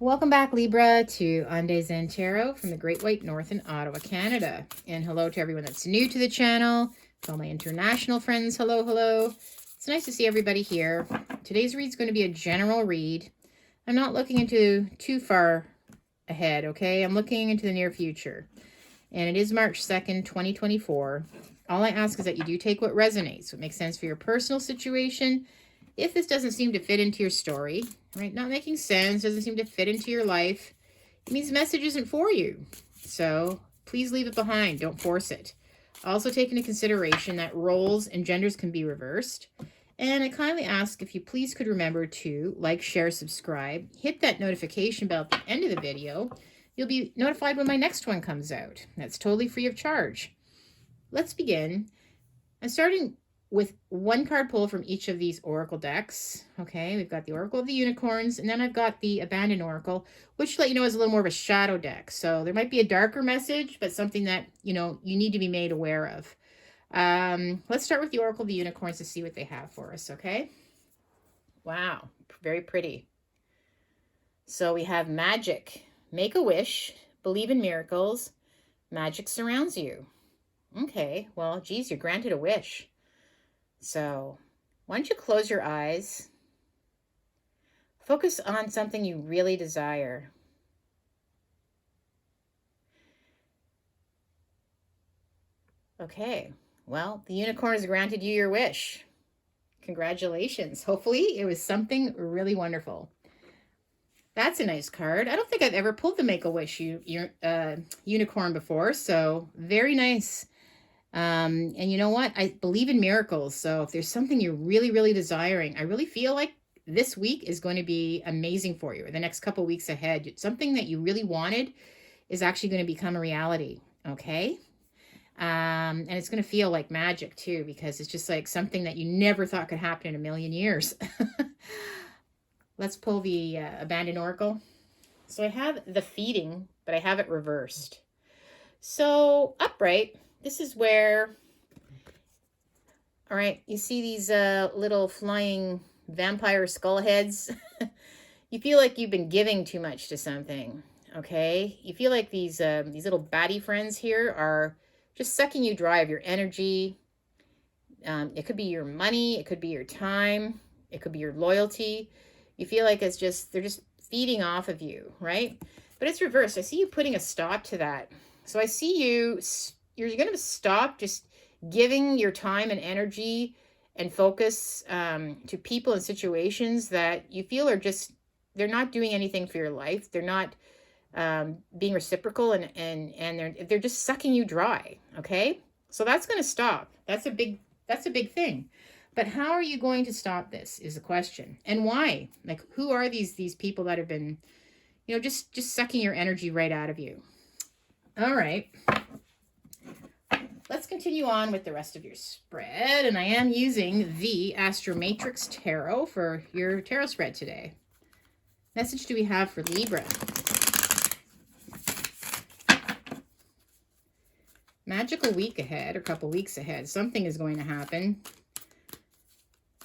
Welcome back, Libra, to Ande Zen Tarot from the Great White North in Ottawa, Canada. And hello to everyone that's new to the channel. To all my international friends, hello, hello. It's nice to see everybody here. Today's read is going to be a general read. I'm not looking into too far ahead, okay? I'm looking into the near future. And it is March 2nd, 2024. All I ask is that you do take what resonates, what makes sense for your personal situation. If this doesn't seem to fit into your story, right, not making sense, doesn't seem to fit into your life, it means the message isn't for you. So please leave it behind. Don't force it. Also take into consideration that roles and genders can be reversed. And I kindly ask if you please could remember to like, share, subscribe, hit that notification bell at the end of the video. You'll be notified when my next one comes out. That's totally free of charge. Let's begin. I'm starting with one card pull from each of these oracle decks. Okay, we've got the Oracle of the Unicorns, and then I've got the Abandoned Oracle, which, let you know, is a little more of a shadow deck. So there might be a darker message, but something that, you need to be made aware of. Let's start with the Oracle of the Unicorns to see what they have for us, okay? Wow, very pretty. So we have magic. Make a wish. Believe in miracles. Magic surrounds you. Okay, well, geez, you're granted a wish. So why don't you close your eyes? Focus on something you really desire. Okay, well, the unicorn has granted you your wish. Congratulations. Hopefully it was something really wonderful. That's a nice card. I don't think I've ever pulled the Make-A-Wish unicorn before, so very nice. And you know what? I believe in miracles. So if there's something you're really, really desiring, I really feel like this week is going to be amazing for you, or the next couple weeks ahead. Something that you really wanted is actually going to become a reality. Okay. And it's going to feel like magic too, because it's just like something that you never thought could happen in a million years. Let's pull the Abandoned Oracle. So I have the feeding, but I have it reversed. So upright, this is where, all right, you see these little flying vampire skull heads? You feel like you've been giving too much to something, okay? You feel like these little baddie friends here are just sucking you dry of your energy. It could be your money, it could be your time, it could be your loyalty. You feel like they're just feeding off of you, right? But it's reversed. I see you putting a stop to that. So I see you're going to stop just giving your time and energy and focus to people and situations that you feel are just, they're not doing anything for your life. They're not being reciprocal, and they're just sucking you dry. Okay. So that's going to stop. That's a big thing. But how are you going to stop this is the question. And why? Like, who are these people that have been, just sucking your energy right out of you? All right. Let's continue on with the rest of your spread. And I am using the Astro Matrix Tarot for your tarot spread today. Message do we have for Libra? Magical week ahead, or couple weeks ahead. Something is going to happen.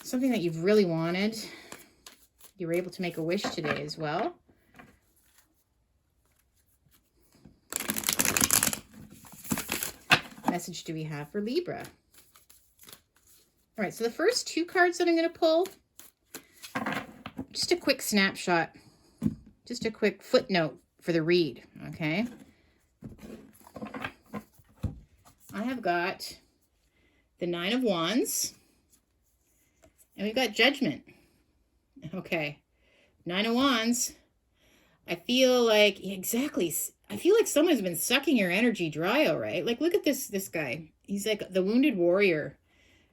Something that you've really wanted. You were able to make a wish today as well. Message do we have for Libra? All right, so the first two cards that I'm going to pull, just a quick snapshot, just a quick footnote for the read, okay? I have got the Nine of Wands, and we've got Judgment. Okay, Nine of Wands. I feel like, exactly, I feel like someone's been sucking your energy dry, all right? Like, look at this guy. He's like the wounded warrior,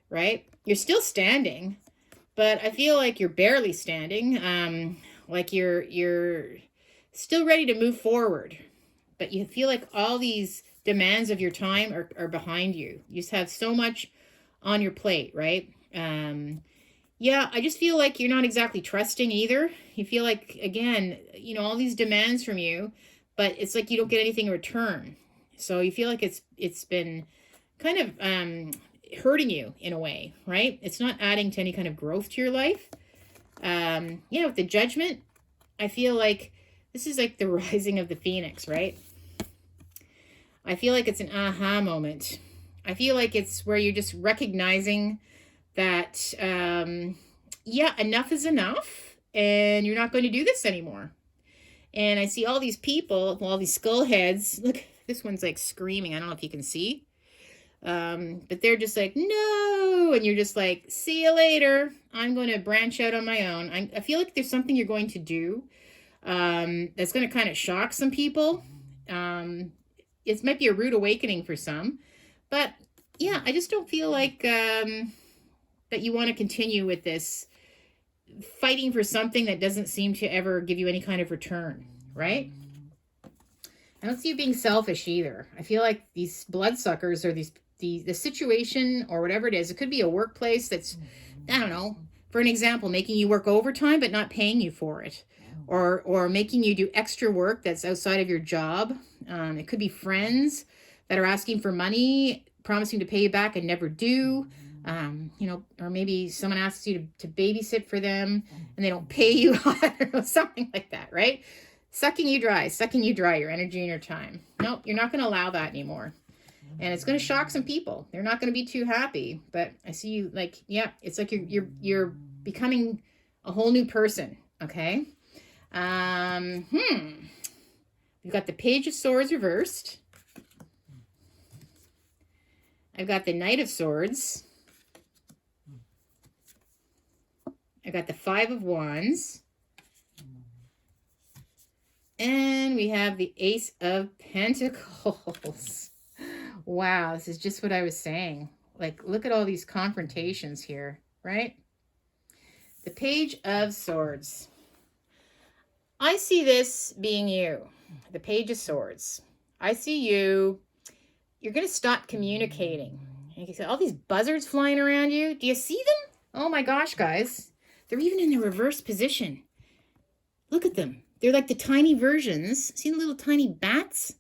right? You're still standing, but I feel like you're barely standing. Like you're still ready to move forward, but you feel like all these demands of your time are behind you. You just have so much on your plate, right? Yeah, I just feel like you're not exactly trusting either. You feel like, again, all these demands from you, but it's like you don't get anything in return. So you feel like it's been kind of hurting you in a way, right? It's not adding to any kind of growth to your life. With the Judgment, I feel like This is like the rising of the phoenix, right? I feel like it's an aha moment. I feel like it's where you're just recognizing that, yeah, enough is enough and you're not going to do this anymore. And I see all these people, all these skull heads. Look, this one's like screaming. I don't know if you can see. But they're just like, no. And you're just like, see you later. I'm going to branch out on my own. I feel like there's something you're going to do that's going to kind of shock some people. It might be a rude awakening for some. But yeah, I just don't feel like that you want to continue with this fighting for something that doesn't seem to ever give you any kind of return, right? I don't see you being selfish either. I feel like these bloodsuckers or the situation or whatever it is, it could be a workplace that's, I don't know, for an example, making you work overtime but not paying you for it. Or making you do extra work that's outside of your job. It could be friends that are asking for money, promising to pay you back and never do. You know, or maybe someone asks you to babysit for them and they don't pay you, or something like that, right? Sucking you dry, your energy and your time. Nope, you're not going to allow that anymore. And it's going to shock some people. They're not going to be too happy, but I see you like, yeah, it's like you're becoming a whole new person, okay? We've got the Page of Swords reversed. I've got the Knight of Swords. I got the Five of Wands. And we have the Ace of Pentacles. Wow, this is just what I was saying. Like, look at all these confrontations here, right? The Page of Swords. I see this being you, the Page of Swords. I see you're going to stop communicating. And you see all these buzzards flying around you. Do you see them? Oh my gosh, guys. They're even in the reverse position. Look at them. They're like the tiny versions. See the little tiny bats?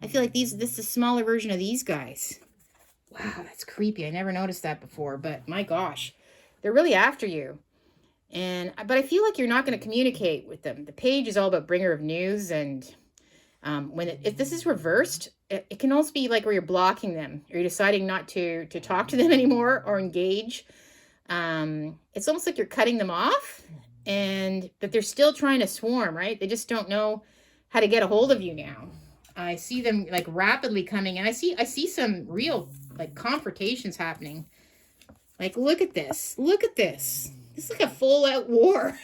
I feel like this is a smaller version of these guys. Wow, that's creepy. I never noticed that before, but my gosh. They're really after you. But I feel like you're not going to communicate with them. The Page is all about bringer of news, and if this is reversed, it can also be like where you're blocking them, or you're deciding not to talk to them anymore or engage. It's almost like you're cutting them off, but they're still trying to swarm, right? They just don't know how to get a hold of you now. I see them like rapidly coming, and I see some real like confrontations happening. Like, look at this. Look at this. This is like a full-out war,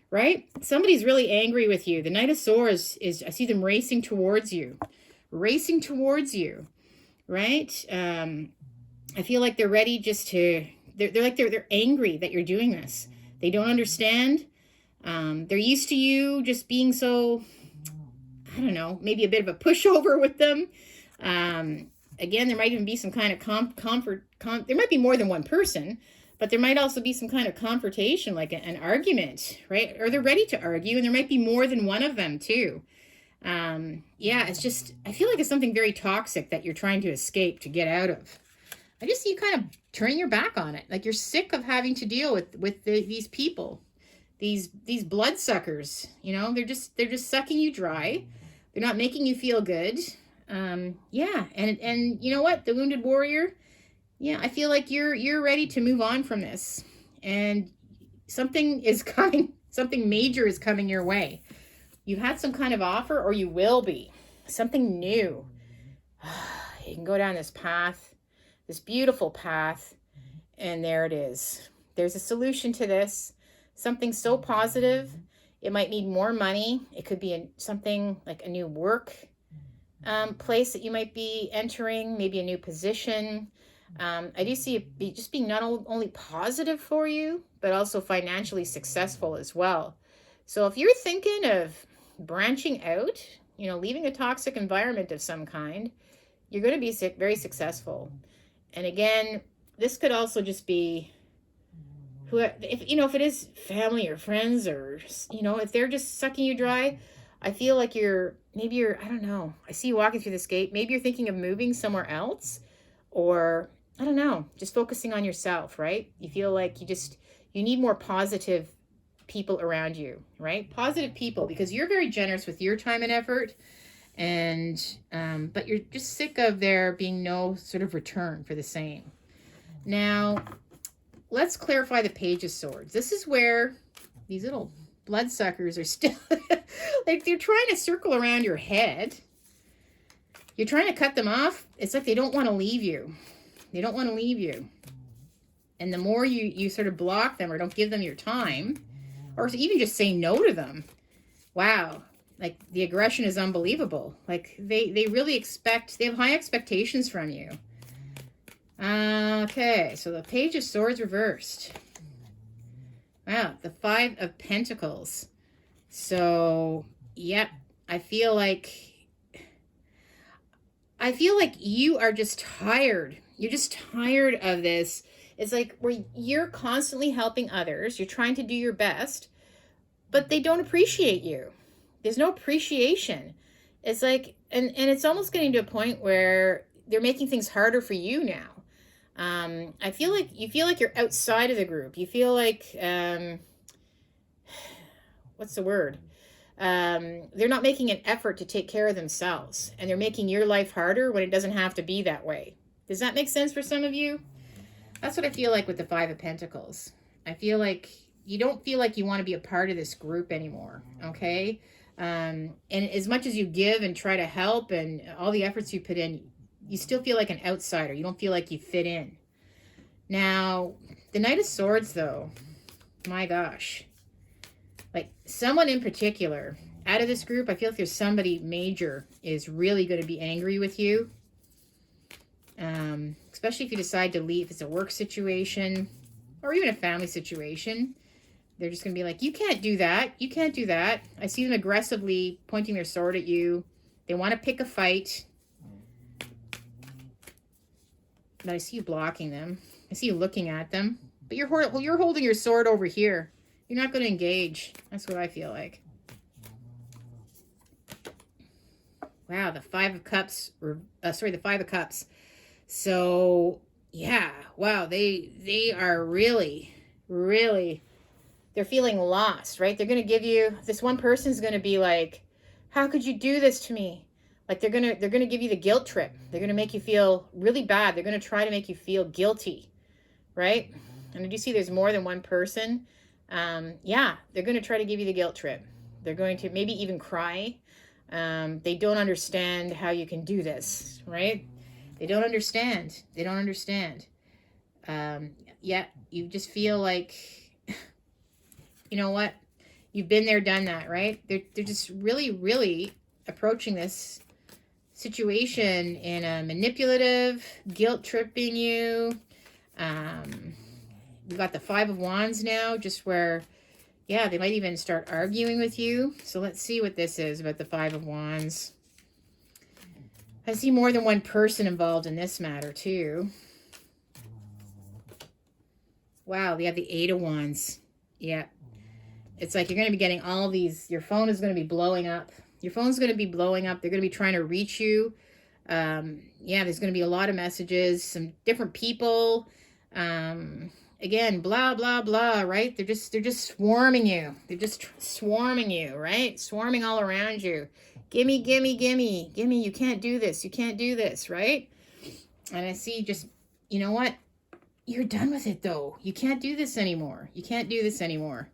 right? Somebody's really angry with you. The Knight of Swords I see them racing towards you. Racing towards you, right? I feel like they're ready just to, they're angry that you're doing this. They don't understand. They're used to you just being so, I don't know, maybe a bit of a pushover with them. Again, there might even be some kind of there might be more than one person, but there might also be some kind of confrontation, like an argument, right? Or they're ready to argue, and there might be more than one of them too. Yeah, it's just, I feel like it's something very toxic that you're trying to escape, to get out of. I just see you kind of turning your back on it. Like you're sick of having to deal with these people, these bloodsuckers, you know, they're just sucking you dry. They're not making you feel good. Yeah. And you know what? The Wounded Warrior, yeah, I feel like you're ready to move on from this, and something is coming, something major is coming your way. You've had some kind of offer, or you will be. Something new. You can go down this path, this beautiful path, and there it is. There's a solution to this. Something so positive. It might need more money. It could be something like a new work place that you might be entering, maybe a new position. I do see it just being not only positive for you, but also financially successful as well. So if you're thinking of branching out, you know, leaving a toxic environment of some kind, you're going to be very successful. And again, this could also just be if it is family or friends, or, you know, if they're just sucking you dry. I feel like I don't know. I see you walking through this gate. Maybe you're thinking of moving somewhere else, or I don't know, just focusing on yourself, right? You feel like you need more positive people around you, right? Positive people, because you're very generous with your time and effort. And, but you're just sick of there being no sort of return for the same. Now, let's clarify the Page of Swords. This is where these little bloodsuckers are still, like they're trying to circle around your head. You're trying to cut them off. It's like they don't want to leave you. They don't want to leave you. And the more you sort of block them or don't give them your time, or even just say no to them, wow, like the aggression is unbelievable. Like they really expect, they have high expectations from you. Okay, so the Page of Swords reversed. Wow, the Five of Pentacles. So, yep, I feel like you are just tired. You're just tired of this. It's like where you're constantly helping others. You're trying to do your best, but they don't appreciate you. There's no appreciation. It's like, and it's almost getting to a point where they're making things harder for you now. I feel like you feel like you're outside of the group. You feel like, what's the word? They're not making an effort to take care of themselves, and they're making your life harder when it doesn't have to be that way. Does that make sense for some of you? That's what I feel like with the Five of Pentacles. I feel like you don't feel like you want to be a part of this group anymore, okay? And as much as you give and try to help and all the efforts you put in, you still feel like an outsider. You don't feel like you fit in. Now, the Knight of Swords, though, my gosh. Like, someone in particular, out of this group, I feel like there's somebody major is really going to be angry with you. Especially if you decide to leave. If it's a work situation or even a family situation. They're just going to be like, you can't do that. You can't do that. I see them aggressively pointing their sword at you. They want to pick a fight. But I see you blocking them. I see you looking at them. But you're holding your sword over here. You're not going to engage. That's what I feel like. Wow, the Five of Cups. The Five of Cups. So, yeah. Wow, they are really, really, they're feeling lost, right? They're going to give you, this one person's going to be like, how could you do this to me? Like they're going to give you the guilt trip. They're going to make you feel really bad. They're going to try to make you feel guilty, right? And did you see there's more than one person? Yeah, they're going to try to give you the guilt trip. They're going to maybe even cry. They don't understand how you can do this, right? They don't understand. They don't understand. Yeah, you just feel like, you know what? You've been there, done that, right? They're just really, really approaching this situation in a manipulative, guilt-tripping you. We got the Five of Wands now, just where, yeah, they might even start arguing with you. So let's see what this is about the Five of Wands. I see more than one person involved in this matter, too. Wow, they have the Eight of Wands. Yeah. It's like you're going to be getting all these, your phone is going to be blowing up. Your phone's going to be blowing up. They're going to be trying to reach you. Yeah, there's going to be a lot of messages, some different people. Again, blah, blah, blah, right? They're just swarming you. They're just swarming you, right? Swarming all around you. Gimme, gimme, gimme, gimme. You can't do this. You can't do this, right? And I see just, you know what? You're done with it, though. You can't do this anymore. You can't do this anymore.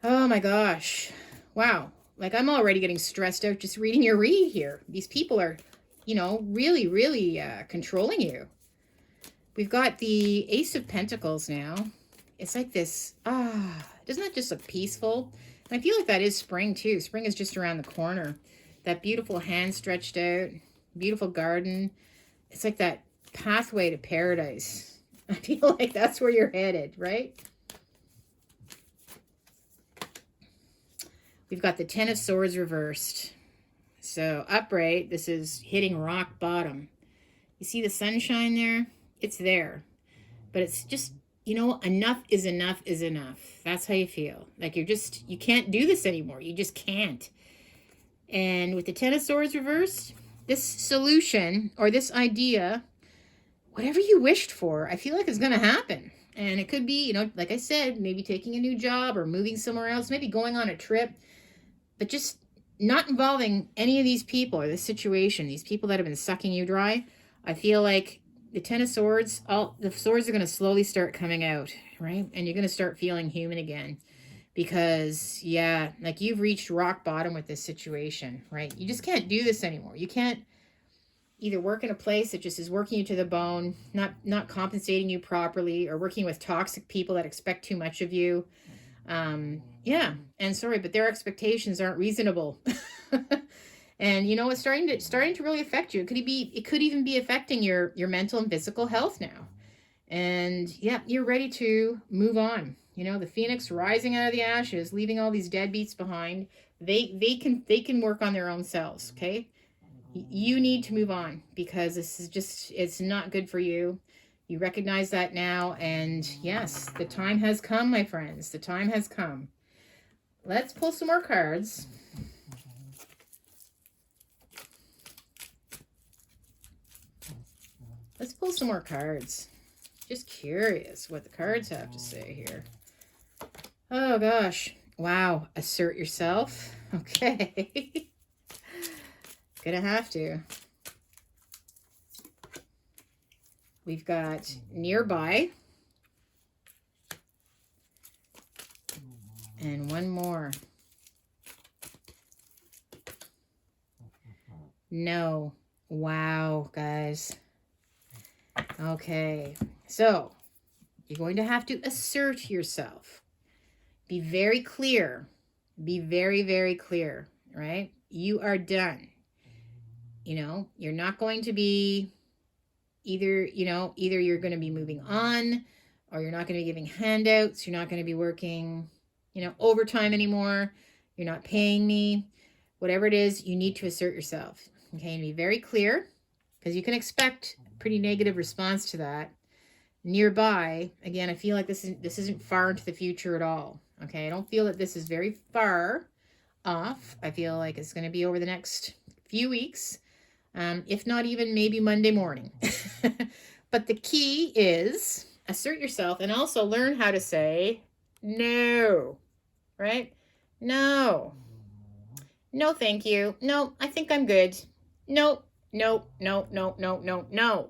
Oh, my gosh. Wow. Like, I'm already getting stressed out just reading your read here. These people are, you know, really, really controlling you. We've got the Ace of Pentacles now. It's like this, doesn't that just look peaceful? And I feel like that is spring, too. Spring is just around the corner. That beautiful hand stretched out, beautiful garden. It's like that pathway to paradise. I feel like that's where you're headed, right? We've got the Ten of Swords reversed. So upright, this is hitting rock bottom. You see the sunshine there? It's there. But it's just, you know, enough is enough is enough. That's how you feel. Like you can't do this anymore. You just can't. And with the Ten of Swords reversed, this solution or this idea, whatever you wished for, I feel like is going to happen. And it could be, you know, like I said, maybe taking a new job or moving somewhere else, maybe going on a trip, but just not involving any of these people or this situation, these people that have been sucking you dry. I feel like the Ten of Swords, all the swords are going to slowly start coming out, right? And you're going to start feeling human again because, yeah, like you've reached rock bottom with this situation, right? You just can't do this anymore. You can't either work in a place that just is working you to the bone, not compensating you properly, or working with toxic people that expect too much of you. Yeah, and sorry, but their expectations aren't reasonable. And you know, it's starting to really affect you. It could even be affecting your mental and physical health now. And yeah, you're ready to move on. You know, the phoenix rising out of the ashes, leaving all these deadbeats behind. They can work on their own selves, okay? You need to move on because this is just, it's not good for you. You recognize that now, and yes, the time has come, my friends. The time has come. Let's pull some more cards. Let's pull some more cards. Just curious what the cards have to say here. Oh gosh. Wow. Assert yourself. Okay. Gonna have to. We've got nearby. And one more. No. Wow, guys. Okay. So, you're going to have to assert yourself. Be very clear. Be very, very clear, right? You are done. You know, you're not going to be either you're going to be moving on, or you're not going to be giving handouts. You're not going to be working, overtime anymore. You're not paying me. Whatever it is, you need to assert yourself. Okay, and be very clear, because you can expect a pretty negative response to that. Nearby, again, I feel like this isn't far into the future at all. Okay, I don't feel that this is very far off. I feel like it's going to be over the next few weeks, if not even maybe Monday morning. But the key is assert yourself and also learn how to say no, right? No. No, thank you. No, I think I'm good. No, no, no, no, no, no, no.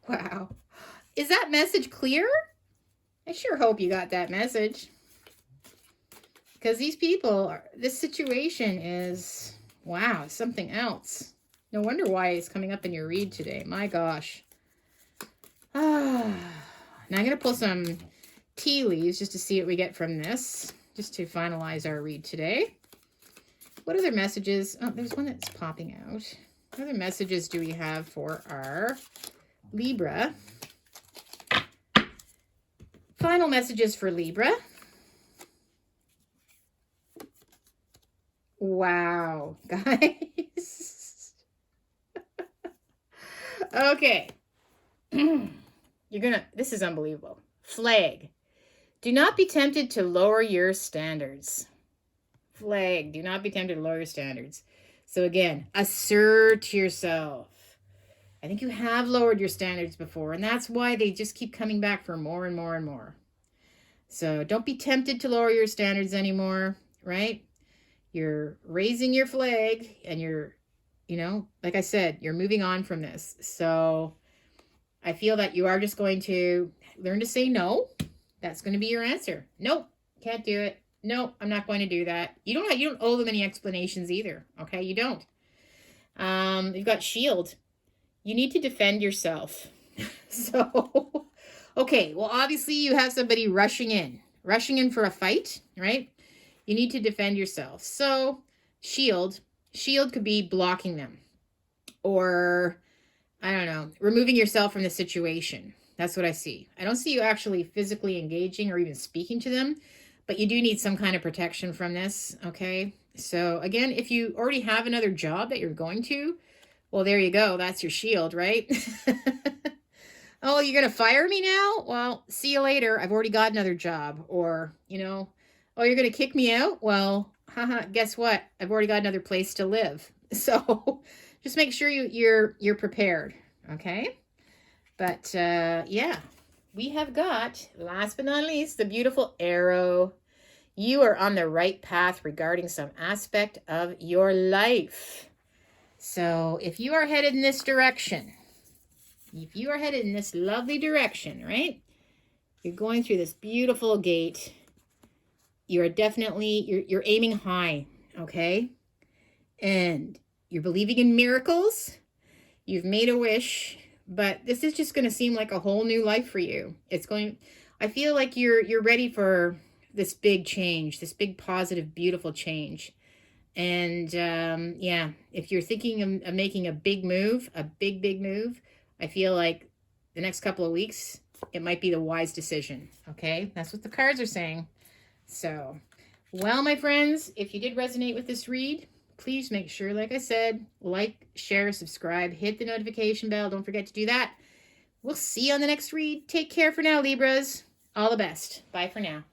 Wow. Is that message clear? I sure hope you got that message. Because these people, this situation is, wow, something else. No wonder why it's coming up in your read today. My gosh. Now I'm going to pull some tea leaves just to see what we get from this, just to finalize our read today. What other messages? Oh, there's one that's popping out. What other messages do we have for our Libra? Final messages for Libra. Wow, guys. Okay. This is unbelievable. Flag. Do not be tempted to lower your standards. Flag. Do not be tempted to lower your standards. So again, assert yourself. I think you have lowered your standards before, and that's why they just keep coming back for more and more and more. So don't be tempted to lower your standards anymore, right? You're raising your flag, and you're, like I said, you're moving on from this. So I feel that you are just going to learn to say no. That's going to be your answer. Nope, can't do it. Nope, I'm not going to do that. You don't owe them any explanations either. Okay, you don't. You've got shield. You need to defend yourself. So, okay, well, obviously you have somebody rushing in for a fight, right? You need to defend yourself. So, shield could be blocking them, or I don't know, removing yourself from the situation. That's what I see. I don't see you actually physically engaging or even speaking to them, but you do need some kind of protection from this, okay? So again, if you already have another job that you're going to, well, there you go. That's your shield, right? Oh, you're going to fire me now? Well, see you later. I've already got another job. Or, oh, you're going to kick me out? Well, haha, guess what? I've already got another place to live. So just make sure you're prepared, okay? But yeah, we have got, last but not least, the beautiful arrow. You are on the right path regarding some aspect of your life. So if you are headed in this direction, if you are headed in this lovely direction, right? You're going through this beautiful gate. You're definitely, you're aiming high, okay? And you're believing in miracles. You've made a wish, but this is just going to seem like a whole new life for you. I feel like you're ready for this big change, this big positive, beautiful change. And yeah, if you're thinking of making a big move, a big move, I feel like the next couple of weeks, it might be the wise decision. Okay, that's what the cards are saying. So, well, my friends, if you did resonate with this read, please make sure, like I said, like, share, subscribe, hit the notification bell. Don't forget to do that. We'll see you on the next read. Take care for now, Libras. All the best. Bye for now.